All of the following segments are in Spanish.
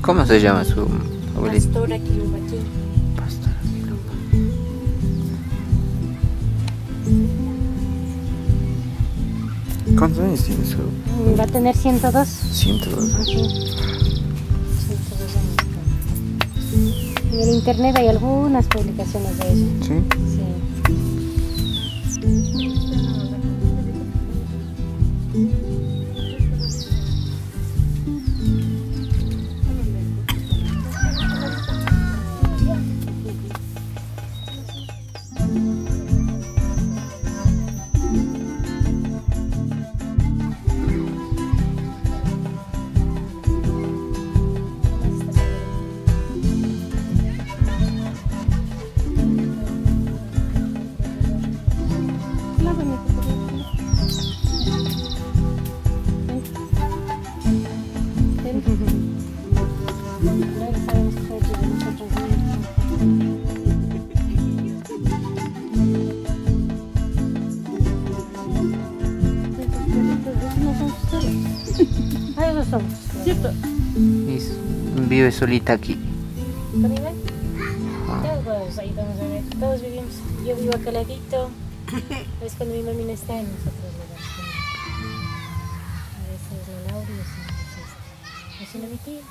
¿Cómo se llama su abuelita? Pastora Quilumbaquin. Pastora Quilumbaquin. ¿Cuántos años tiene su? Va a tener 102. 102 años. 102 años. En el internet hay algunas publicaciones de ella. ¿Sí? Sí. ¿Cierto? Vive solita aquí. Todos ahí vamos a ver. Todos vivimos. Yo vivo acá al ladito. Es cuando mi mami no está, nosotros le damos comida. A veces la Laura y a veces mi tía.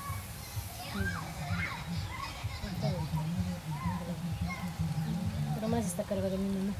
Pero más está a cargo de mi mamá.